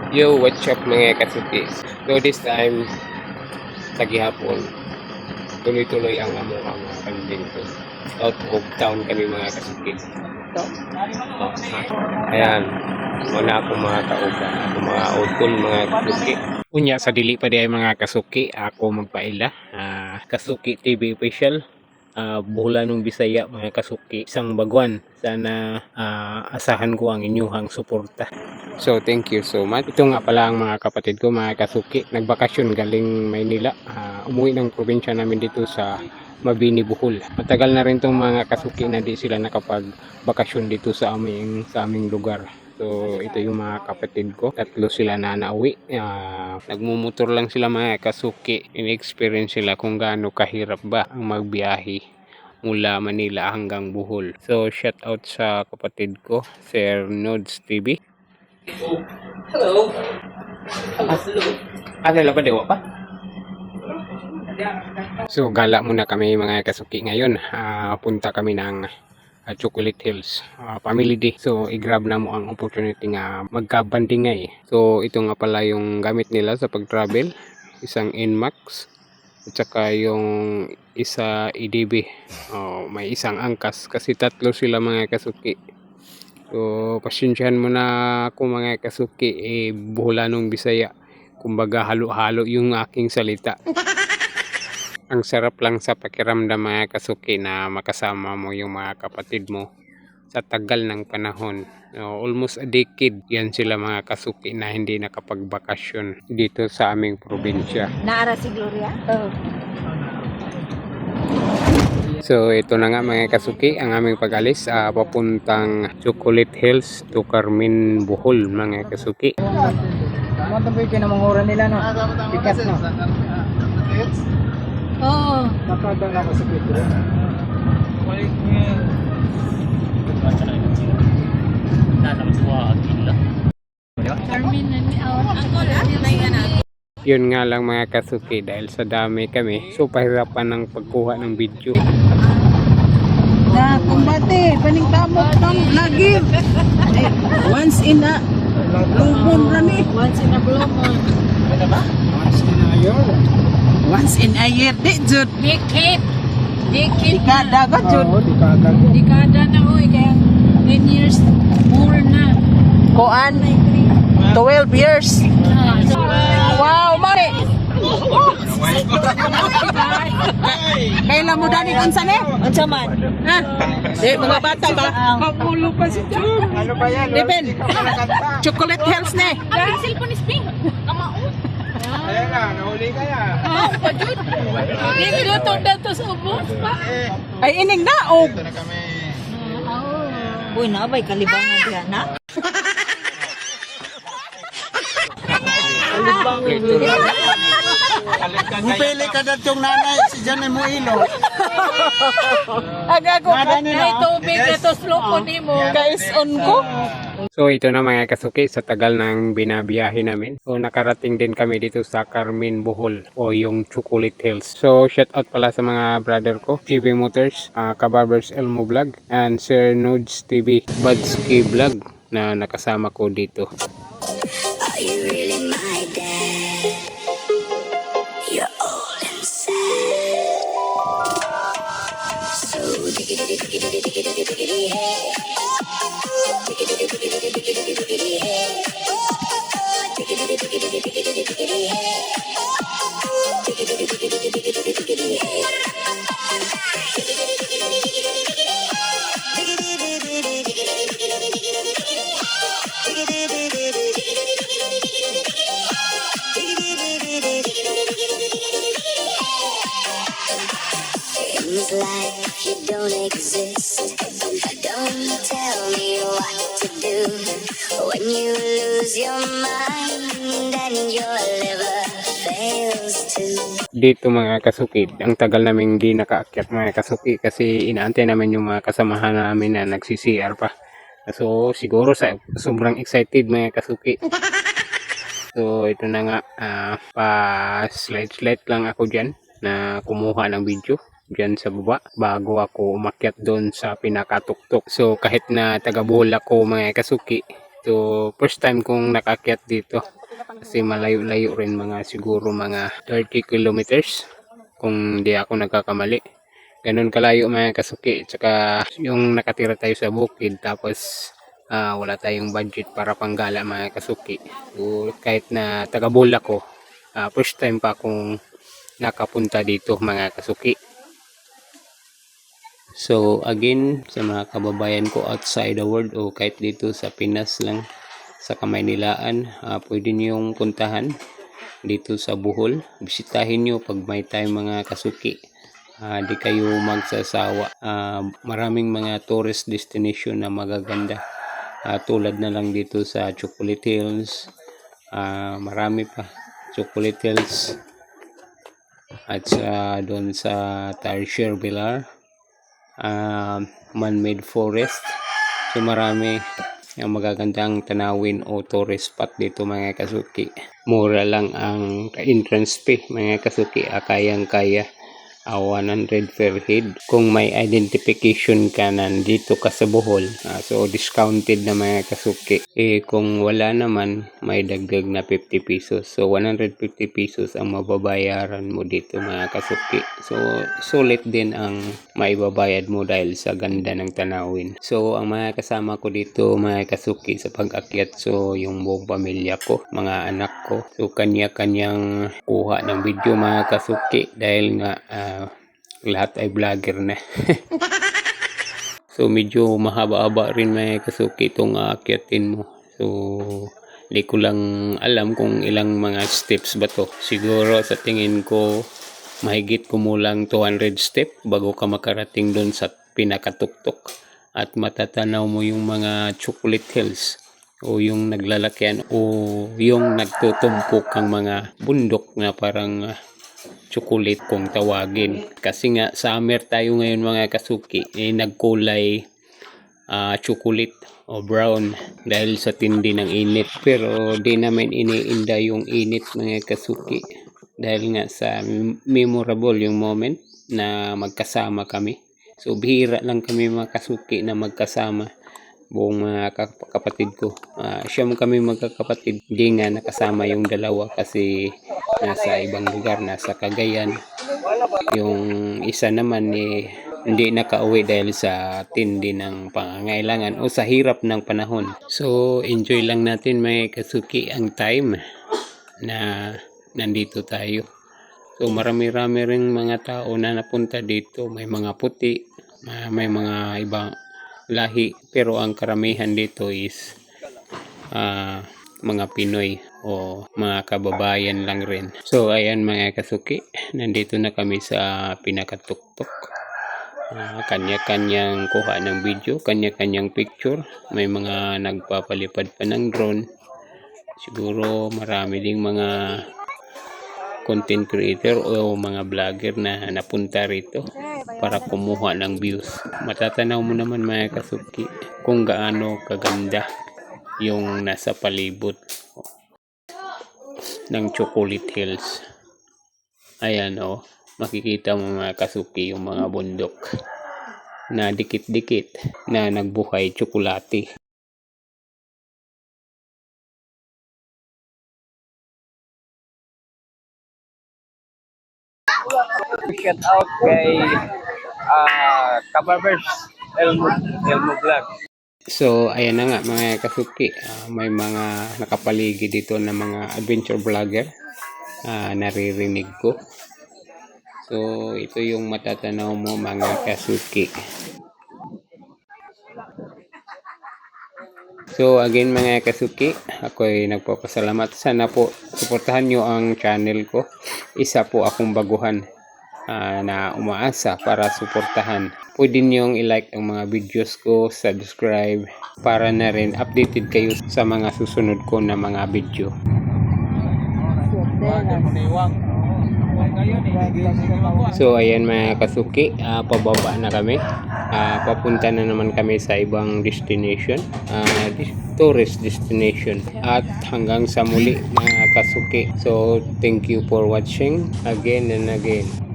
Yo, what's up mga kasuki? So this time, sa gihapon, tuloy-tuloy ang mga kambing ko. Out of town kami mga kasuki. Oh, ayan, wala akong mga kauban, ako mga utol mga kasuki. Unya sa dili pa di ay mga kasuki, ako magpaila. Kasuki TV official. Buhulanong Bisaya mga kasuki, isang bagwan. Sana asahan ko ang inyong suporta. So thank you so much. Ito nga pala ang mga kapatid ko mga kasuki, nagbakasyon galing Maynila. Umuwi ng probinsya namin dito sa Mabini, Bohol. Matagal na rin tong mga kasuki na di sila nakapagbakasyon dito sa aming lugar. So ito yung mga kapatid ko, tatlo sila na nauwi. Nagmumotor lang sila mga kasuki. In-experience sila kung gaano kahirap ba ang magbiyahe mula Manila hanggang Bohol. So shout out sa kapatid ko, Sir Nodes TV. Hello. Hello. Ano ba dewa pa? So gala muna kami mga kasuki ngayon. Punta kami ng Chocolate Hills Family Day. So i-grab na mo ang opportunity nga magkabandingay. So ito nga pala yung gamit nila sa pag-travel. Isang Nmax at saka yung isa EDB. May isang angkas kasi tatlo sila mga kasuki. So pasensyahan mo na ako mga kasuki, Buhulanong Bisaya. Kumbaga halo-halo yung aking salita. Ang sarap lang sa pakiramdam mga kasuki na makasama mo yung mga kapatid mo sa tagal ng panahon. Almost a decade yan sila mga kasuki na hindi nakapagbakasyon dito sa aming probinsya. Naara si Gloria? Oo. So ito na nga mga kasuki ang aming pag-alis papuntang Chocolate Hills to Carmen, Bohol mga kasuki. Ano ba yung kinamangura nila no? Bikas no? Oo. Nakada na ako sa pito. Yun nga lang mga kasuki, dahil sa dami kami, so pahirapan ng pagkuha ng video. Na kumbate, paningkamot ng lagi. Once in a blue moon rani. Once in a blue moon. Ano ba? Mas kinayor. Once in a year, di jud. Decade. Dekada ka jud. Oo, dekada. Dekada na oy, kaya 10 years more na. Kuan 12 years. Wow, mare. Kailan mo dani unsa ni? Unsa man? Ha? Di mga bata ba? Kapulo pa si Jun. Ano ba yan? Depend. Chocolate Hills ni. Ang cellphone is pink. Kamao. Ayan na, nahuli ka na. Pajud. Di giluto dato sa ubos pa. Ay ining daog. Ito na kami. Uy, nabay kalibangan diha na. Mupili ka na itong nanay, si Janay Muilo. Agago ka na tubig ito slopo ni mo. Guys, on ko. So ito na mga kasuki, sa tagal ng binabiyahe namin. So nakarating din kami dito sa Carmen, Bohol o yung Chocolate Hills. So shout out pala sa mga brother ko, GB Motors, Kabarbers Elmo Vlog, and Sir Nodes TV, Badski Vlog na nakasama ko dito. Are you really my dad? You're old and sad. So diggity hey. Diggity hey. Diggity hey. Seems like you don't exist. Don't tell me what to do when you lose your mind and your liver fails to. Dito mga kasuki, ang tagal namin hindi nakaakyat mga kasuki kasi inaantay namin yung mga kasamahan namin na nagsi-CR pa. So siguro sobrang excited mga kasuki. So ito na nga, pa slide lang ako dyan na kumuha ng video dyan sa baba bago ako umakyat doon sa pinakatuktok. So kahit na taga Bohol ako mga kasuki, so first time kong nakakyat dito Kasi malayo-layo rin, mga siguro mga 30 kilometers kung di ako nagkakamali. Ganun kalayo mga kasuki. Tsaka yung nakatira tayo sa bukid, tapos wala tayong budget para panggala mga kasuki. So, kahit na taga-Bol ako, first time pa akong nakapunta dito mga kasuki. So again, sa mga kababayan ko outside the world o kahit dito sa Pinas lang, sa Kamaynilaan, pwede niyong puntahan dito sa Bohol. Bisitahin nyo pag may time mga kasuki. Di kayo magsasawa. Maraming mga tourist destination na magaganda. Tulad na lang dito sa Chocolate Hills. Marami pa. Chocolate Hills. At doon sa Tarsier Villar. Man-made forest. So marami ang magagandang tanawin o tourist spot dito mga kasuki. Mura lang ang entrance fee mga kasuki. Kayang-kaya 100 per head. Kung may identification ka nandito ka sa Bohol, so discounted na mga kasuki. Kung wala naman, may dagdag na 50 pesos. So 150 pesos ang mababayaran mo dito mga kasuki. So sulit din ang maibabayad mo dahil sa ganda ng tanawin. So ang mga kasama ko dito mga kasuki sa pag-akyat, so yung buong pamilya ko, mga anak ko. So kanya-kanyang kuha ng video mga kasuki dahil nga lahat ay vlogger na. So medyo mahaba-haba rin mga kasuki itong aakyatin mo. So di ko lang alam kung ilang mga steps ba to. Siguro sa tingin ko mahigit kumulang 200 step bago ka makarating doon sa pinakatuktok at matatanaw mo yung mga Chocolate Hills o yung naglalakyan o yung nagtutumpok ang mga bundok na parang chocolate kung tawagin. Kasi nga summer tayo ngayon mga kasuki, nagkulay chocolate o brown dahil sa tindi ng init. Pero di namin iniinda yung init mga kasuki dahil nga sa memorable yung moment na magkasama kami. So bihira lang kami mga kasuki na magkasama, buong mga kapatid ko. Siyam kami magkakapatid, hindi nga nakasama yung dalawa kasi nasa ibang lugar, nasa Cagayan. Yung isa naman hindi nakauwi dahil sa tindi ng pangangailangan o sa hirap ng panahon. So enjoy lang natin mga kasuki ang time na nandito tayo. So marami-rami ring mga tao na napunta dito. May mga puti, may mga ibang lahi, pero ang karamihan dito is mga Pinoy o mga kababayan lang rin. So ayan mga kasuki, nandito na kami sa pinakatuktok. Kanya-kanyang kuha ng video, kanya-kanyang picture. May mga nagpapalipad pa ng drone. Siguro marami ding mga content creator o mga vlogger na napunta rito para kumuha ng views. Matatanaw mo naman mga kasuki kung gaano kaganda yung nasa palibot ng Chocolate Hills. Ayan makikita mo mga kasuki yung mga bundok na dikit-dikit na nagbuhay tsokolate. Shout out kay Kabarbers Elmo Vlog. So ayan na nga mga kasuki, may mga nakapaligid dito na mga adventure vlogger naririnig ko. So ito yung matatanaw mo mga kasuki. So again mga kasuki, ako ay nagpapasalamat. Sana po suportahan nyo ang channel ko. Isa po akong baguhan na umaasa para suportahan. Pwede nyong i-like ang mga videos ko, subscribe para na rin updated kayo sa mga susunod ko na mga video. So ayan mga kasuki, pababa na kami. Papunta na naman kami sa ibang destination, tourist destination. At hanggang sa muli mga kasuki. So thank you for watching again and again.